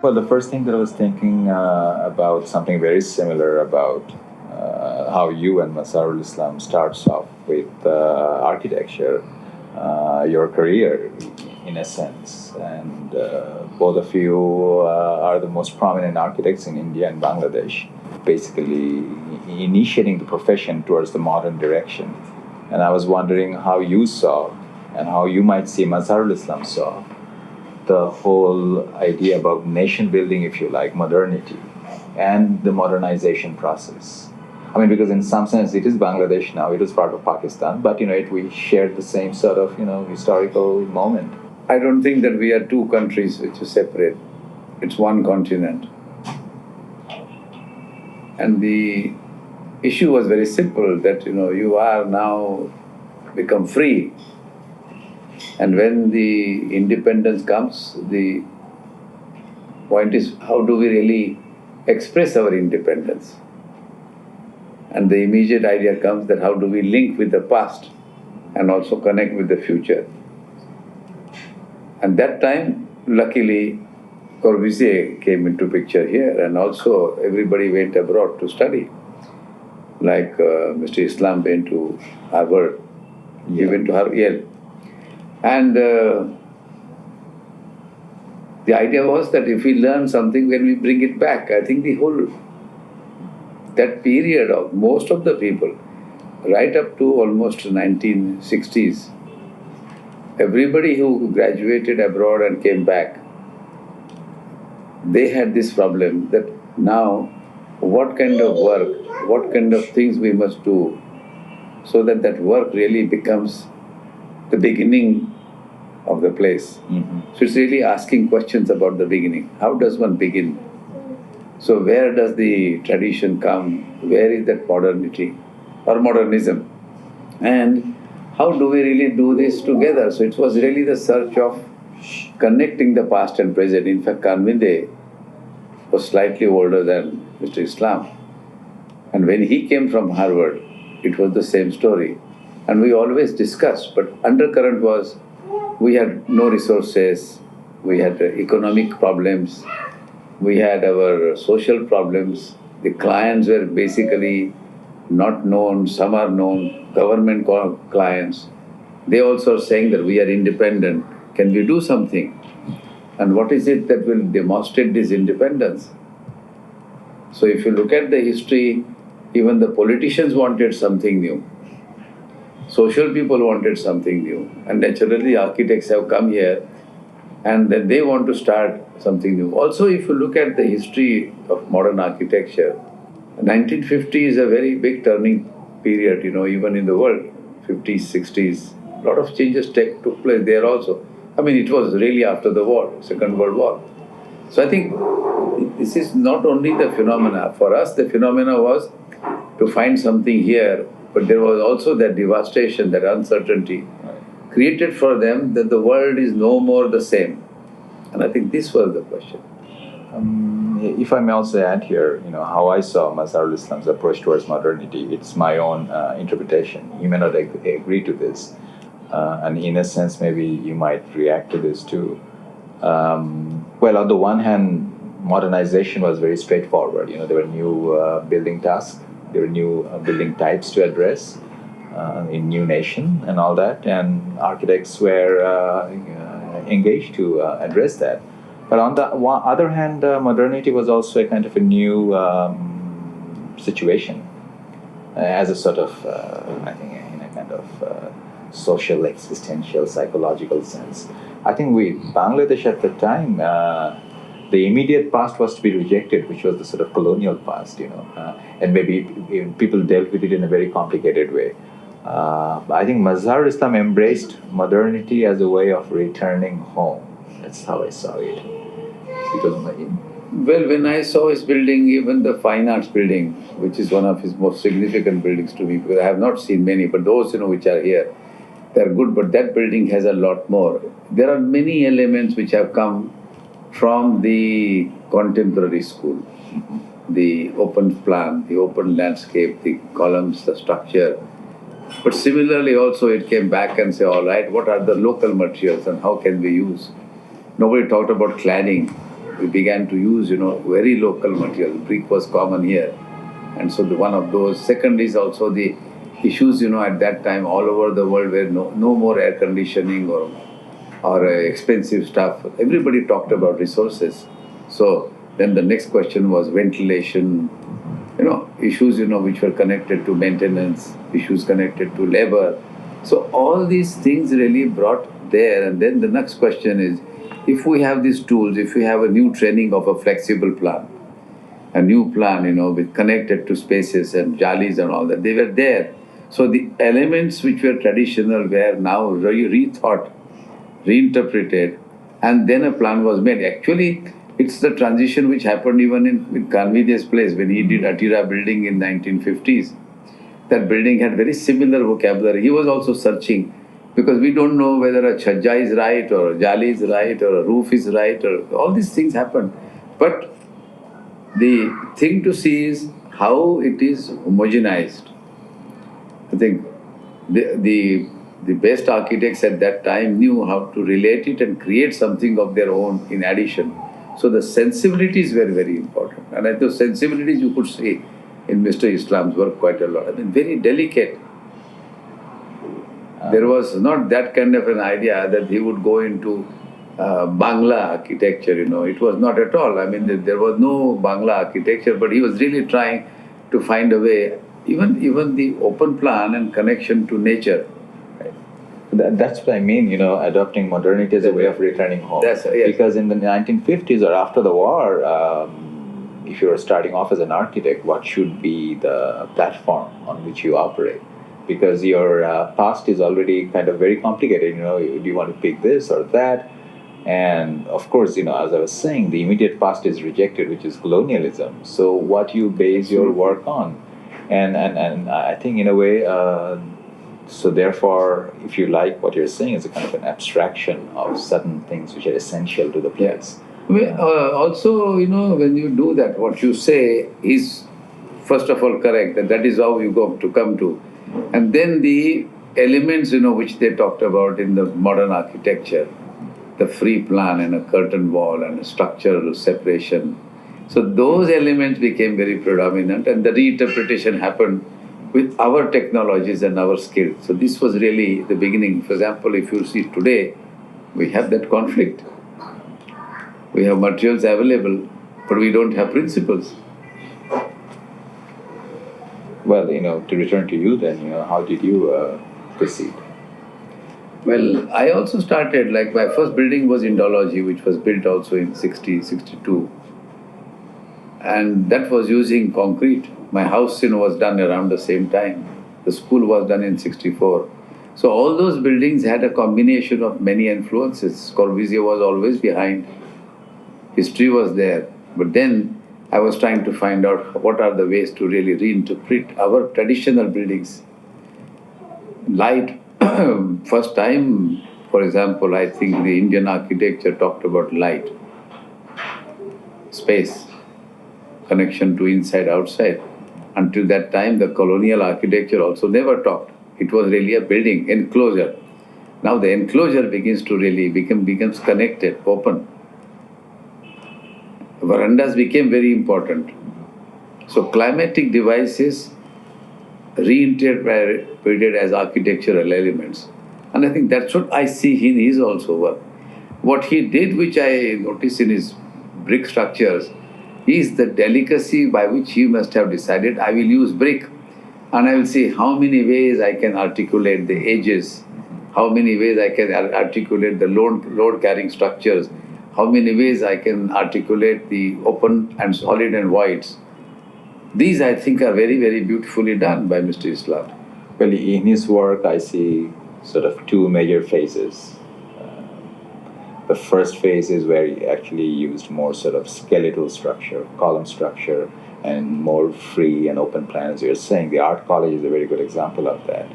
Well, the first thing that I was thinking about something very similar about how you and Muzharul Islam starts off with architecture, your career in a sense, and both of you are the most prominent architects in India and Bangladesh, basically initiating the profession towards the modern direction. And I was wondering how you saw and how you might see Muzharul Islam saw the whole idea about nation building, if you like, modernity, and the modernization process. I mean, because in some sense it is Bangladesh now, it is part of Pakistan, but we shared the same sort of historical moment. I don't think that we are two countries which are separate. It's one continent. And the issue was very simple that you are now become free. And when the independence comes, the point is how do we really express our independence? And the immediate idea comes that how do we link with the past and also connect with the future. And that time, luckily, Corbusier came into picture here, and also everybody went abroad to study. Like Mr. Islam went to Harvard, he went to Yale. And the idea was that if we learn something, when we bring it back, I think that period of most of the people, right up to almost 1960s, everybody who graduated abroad and came back, they had this problem that now what kind of work, what kind of things we must do so that that work really becomes the beginning of the place. Mm-hmm. So it's really asking questions about the beginning. How does one begin? So where does the tradition come? Where is that modernity or modernism? And how do we really do this together? So it was really the search of connecting the past and present. In fact, Kanvinde was slightly older than Mr. Islam. And when he came from Harvard, it was the same story. And we always discussed, but undercurrent was we had no resources, we had economic problems, we had our social problems. The clients were basically not known, some are known, government clients. They also are saying that we are independent. Can we do something? And what is it that will demonstrate this independence? So if you look at the history, even the politicians wanted something new. Social people wanted something new. And naturally architects have come here and then they want to start something new. Also, if you look at the history of modern architecture, 1950 is a very big turning period, even in the world. 50s, 60s, a lot of changes took place there also. I mean, it was really after the war, Second World War. So I think this is not only the phenomena. For us, the phenomena was to find something here, but there was also that devastation, that uncertainty created for them that the world is no more the same. And I think this was the question. If I may also add here, how I saw Muzharul Islam's approach towards modernity, it's my own interpretation. You may not agree to this. And in a sense, maybe you might react to this too. Well, on the one hand, modernization was very straightforward. There were new building tasks, there were new building types to address in new nation and all that, and architects were engaged to address that. But on the other hand, modernity was also a kind of a new situation, as a sort of, I think, in a kind of social, existential, psychological sense. I think Bangladesh at the time, the immediate past was to be rejected, which was the sort of colonial past, and maybe people dealt with it in a very complicated way. I think Muzharul Islam embraced modernity as a way of returning home. That's how I saw it. Well, when I saw his building, even the fine arts building, which is one of his most significant buildings to me, because I have not seen many, but those which are here, they're good, but that building has a lot more. There are many elements which have come from the contemporary school. The open plan, the open landscape, the columns, the structure. But similarly also it came back and say, all right, what are the local materials and how can we use? Nobody talked about cladding. we began to use, very local material. Brick was common here. And so one of those. Second is also the issues, at that time all over the world where no more air conditioning or expensive stuff. Everybody talked about resources. So then the next question was ventilation, issues, which were connected to maintenance, issues connected to labor. So all these things really brought there. And then the next question is, if we have these tools, if we have a new training of a flexible plan, a new plan, with connected to spaces and jalis and all that, they were there. So the elements which were traditional were now rethought, reinterpreted, and then a plan was made. Actually, it's the transition which happened even with Kanvide's place when he did Atira building in 1950s. That building had very similar vocabulary. He was also searching because we don't know whether a chhajja is right or a jali is right or a roof is right, or all these things happen. But the thing to see is how it is homogenized. I think the best architects at that time knew how to relate it and create something of their own in addition. So the sensibilities were very important. And those sensibilities you could see in Mr. Islam's work quite a lot. I mean, very delicate. There was not that kind of an idea that he would go into Bangla architecture, It was not at all. I mean, there was no Bangla architecture, but he was really trying to find a way, even the open plan and connection to nature. That's what I mean, adopting modernity as a way of returning home. Yes. Because in the 1950s or after the war, if you were starting off as an architect, what should be the platform on which you operate? Because your past is already kind of very complicated. Do you want to pick this or that? And of course, as I was saying, the immediate past is rejected, which is colonialism. So what you base your work on? And I think in a way, so therefore, if you like, what you're saying is a kind of an abstraction of certain things which are essential to the place. Also, when you do that, what you say is, first of all, correct. That is how you go to come to. And then the elements, which they talked about in the modern architecture, the free plan and a curtain wall and a structural separation. So those elements became very predominant, and the reinterpretation happened with our technologies and our skills. So this was really the beginning. For example, if you see today, we have that conflict. We have materials available, but we don't have principles. Well, to return to you then, how did you proceed? Well, I also started, like my first building was Indology, which was built also in 62. And that was using concrete. My house, was done around the same time. The school was done in 64. So all those buildings had a combination of many influences. Corbusier was always behind. History was there. But then I was trying to find out what are the ways to really reinterpret our traditional buildings. Light, first time, for example, I think the Indian architecture talked about light, space, connection to inside, outside. Until that time, the colonial architecture also never talked. It was really a building, enclosure. Now the enclosure begins to really becomes connected, open. Verandas became very important. So climatic devices reinterpreted as architectural elements. And I think that's what I see in his also work. What he did, which I notice in his brick structures, is the delicacy by which he must have decided, I will use brick and I will see how many ways I can articulate the edges, how many ways I can articulate the load-carrying structures, how many ways I can articulate the open and solid and voids. These, I think, are very, very beautifully done by Mr. Islam. Well, in his work, I see sort of two major phases. The first phase is where he actually used more sort of skeletal structure, column structure, and more free and open plan, as you're saying. The art college is a very good example of that.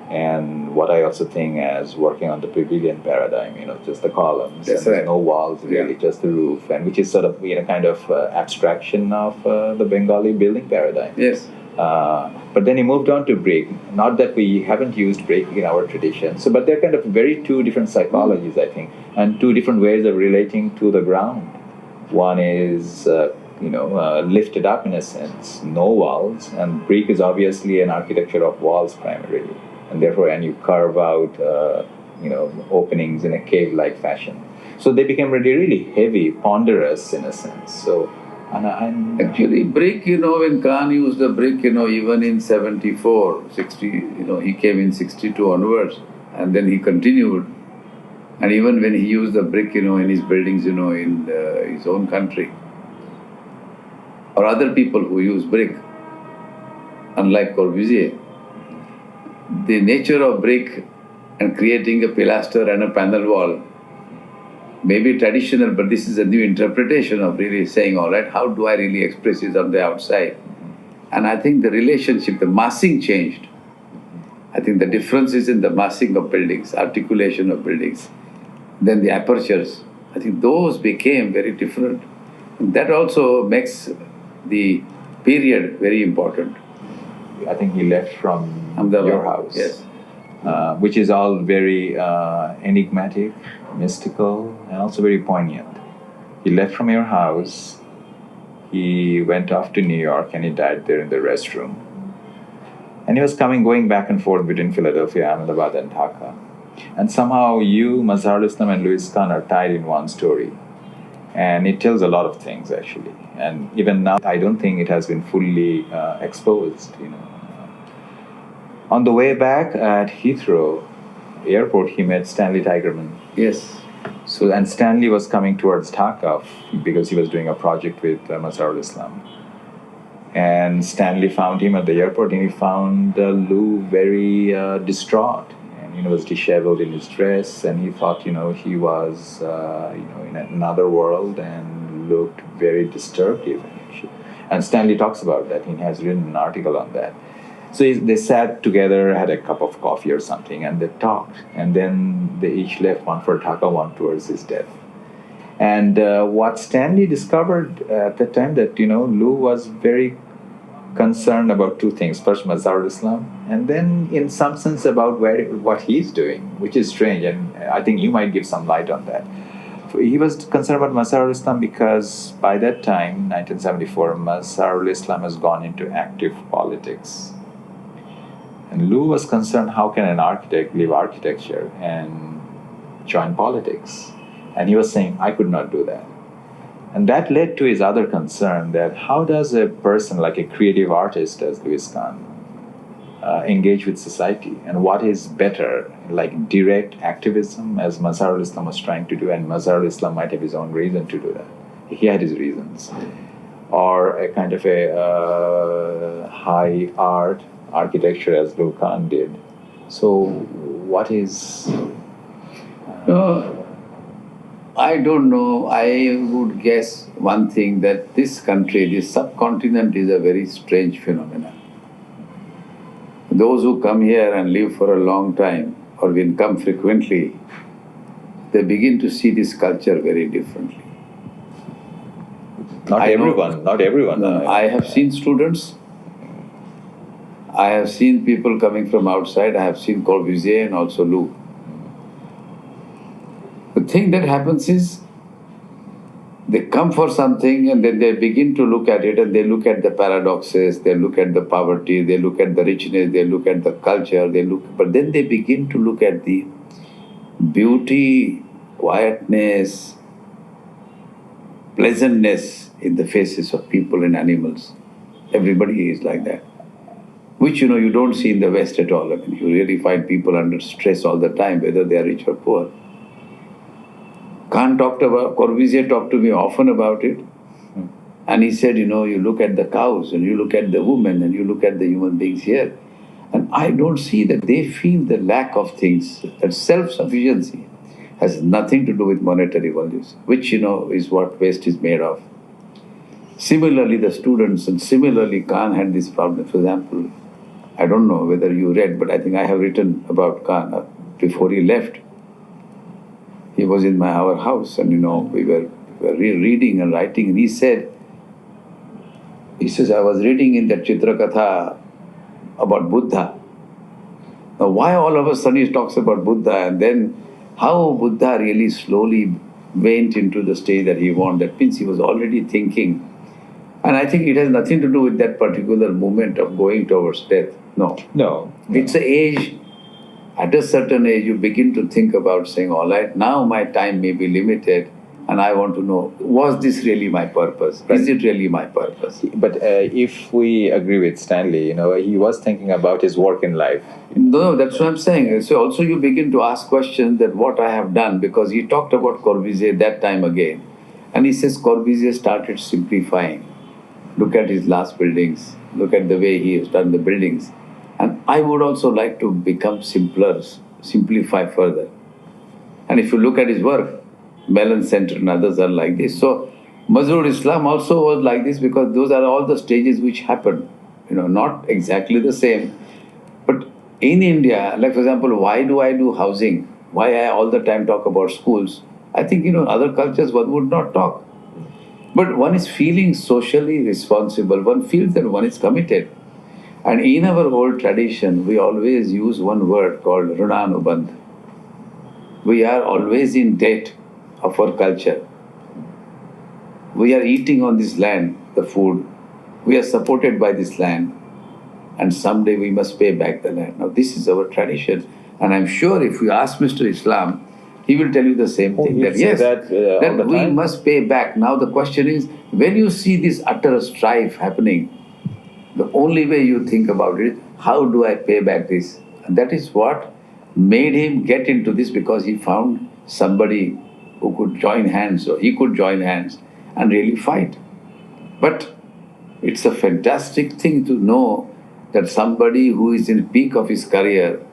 And what I also think as working on the pavilion paradigm, just the columns, That's and right. no walls, really, just the roof, and which is sort of, kind of abstraction of the Bengali building paradigm. Yes. But then he moved on to brick. Not that we haven't used brick in our tradition, but they're kind of very two different psychologies, I think, and two different ways of relating to the ground. One is, lifted up in a sense, no walls, and brick is obviously an architecture of walls primarily, and therefore, and you carve out, openings in a cave-like fashion. So they became really, really heavy, ponderous in a sense. So, and Actually, brick, when Kahn used the brick, even in 74, 60, he came in 62 onwards, and then he continued. And even when he used the brick, in his buildings, in his own country, or other people who use brick, unlike Corbusier, the nature of brick and creating a pilaster and a panel wall may be traditional, but this is a new interpretation of really saying, all right, how do I really express this on the outside? And I think the relationship, the massing changed. I think the difference is in the massing of buildings, articulation of buildings, then the apertures. I think those became very different. And that also makes the period very important. I think he left from Ahmedabad, your house. yes. Which is all very enigmatic, mystical, and also very poignant. He left from your house, he went off to New York, and he died there in the restroom. And he was going back and forth between Philadelphia, Ahmedabad, and Dhaka. And somehow you, Muzharul Islam, and Louis Kahn are tied in one story. And it tells a lot of things, actually. And even now, I don't think it has been fully exposed. On the way back at Heathrow Airport, he met Stanley Tigerman. Yes. So, and Stanley was coming towards Dhaka because he was doing a project with Muzharul Islam. And Stanley found him at the airport, and he found Lou very distraught, and was disheveled in his dress, and he thought he was in another world and looked very disturbed even. And Stanley talks about that. He has written an article on that. So they sat together, had a cup of coffee or something, and they talked. And then they each left, one for Dhaka, one towards his death. And what Stanley discovered at the time, that Lou was very concerned about two things. First, Muzharul Islam, and then in some sense about what he's doing, which is strange, and I think you might give some light on that. He was concerned about Muzharul Islam because by that time, 1974, Muzharul Islam has gone into active politics. And Lou was concerned, how can an architect leave architecture and join politics? And he was saying, I could not do that. And that led to his other concern, that how does a person like a creative artist as Louis Kahn engage with society? And what is better, like direct activism, as Muzharul Islam was trying to do, and Muzharul Islam might have his own reason to do that. He had his reasons. Or a kind of a high art architecture as Lou Kahn did. So what is... I don't know. I would guess one thing, that this country, this subcontinent, is a very strange phenomenon. Those who come here and live for a long time, or will come frequently, they begin to see this culture very differently. Not everyone. I have seen students. I have seen people coming from outside. I have seen Corbusier and also Lou. The thing that happens is, they come for something and then they begin to look at it, and they look at the paradoxes, they look at the poverty, they look at the richness, they look at the culture, but then they begin to look at the beauty, quietness, pleasantness in the faces of people and animals. Everybody is like that, which you don't see in the West at all. I mean, you really find people under stress all the time, whether they are rich or poor. Corbusier talked to me often about it. And he said, you look at the cows, and you look at the women, and you look at the human beings here. And I don't see that they feel the lack of things, that self-sufficiency has nothing to do with monetary values, which, is what West is made of. Similarly, the students, and similarly, Kahn had this problem. For example, I don't know whether you read, but I think I have written about Kahn before he left. He was in our house, and we were reading and writing, and he says, I was reading in that Chitrakatha about Buddha. Now, why all of a sudden he talks about Buddha, and then how Buddha really slowly went into the stage that he wanted. That means he was already thinking. And I think it has nothing to do with that particular moment of going towards death. No. No. It's an age. At a certain age, you begin to think about saying, all right, now my time may be limited, and I want to know, was this really my purpose? Right. Is it really my purpose? But if we agree with Stanley, he was thinking about his work in life. No, that's what I'm saying. So also you begin to ask questions that what I have done, because he talked about Corbusier that time again. And he says Corbusier started simplifying. Look at his last buildings. Look at the way he has done the buildings. And I would also like to become simpler, simplify further. And if you look at his work, Mellon Center and others are like this. So Muzharul Islam also was like this, because those are all the stages which happened. Not exactly the same. But in India, like for example, why do I do housing? Why I all the time talk about schools? I think, other cultures one would not talk. But one is feeling socially responsible. One feels that one is committed. And in our old tradition, we always use one word called Runanubandh. We are always in debt of our culture. We are eating on this land, the food. We are supported by this land. And someday we must pay back the land. Now this is our tradition. And I'm sure if you ask Mr. Islam, he will tell you the same thing. That yes, that we must pay back. Now the question is, when you see this utter strife happening, the only way you think about it is, how do I pay back this? And that is what made him get into this, because he found somebody who could join hands, or he could join hands and really fight. But it's a fantastic thing to know that somebody who is in the peak of his career,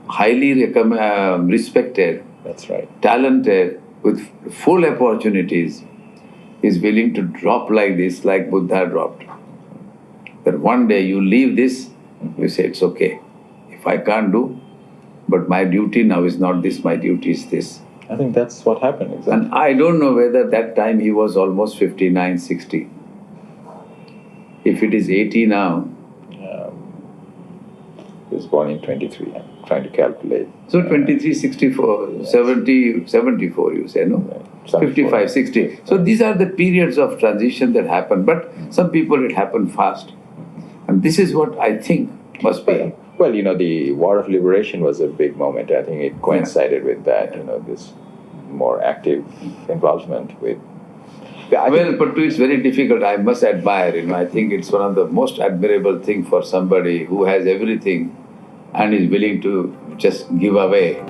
highly respected, that's right, talented, with full opportunities, is willing to drop like this, like Buddha dropped. That one day you leave this, you say, it's okay. If I can't do, but my duty now is not this, my duty is this. I think that's what happened, exactly. And I don't know whether that time he was almost 59, 60. If it is 80 now. He was born in 23, I'm trying to calculate. So 23, 64, yes. 70, 74 you say, no? Right. 55, 60. So these are the periods of transition that happen, but some people it happened fast. And this is what I think must be. Well, the War of Liberation was a big moment. I think it coincided with that, this more active involvement with... Well, but it's very difficult. I must admire, I think it's one of the most admirable things for somebody who has everything and is willing to just give away.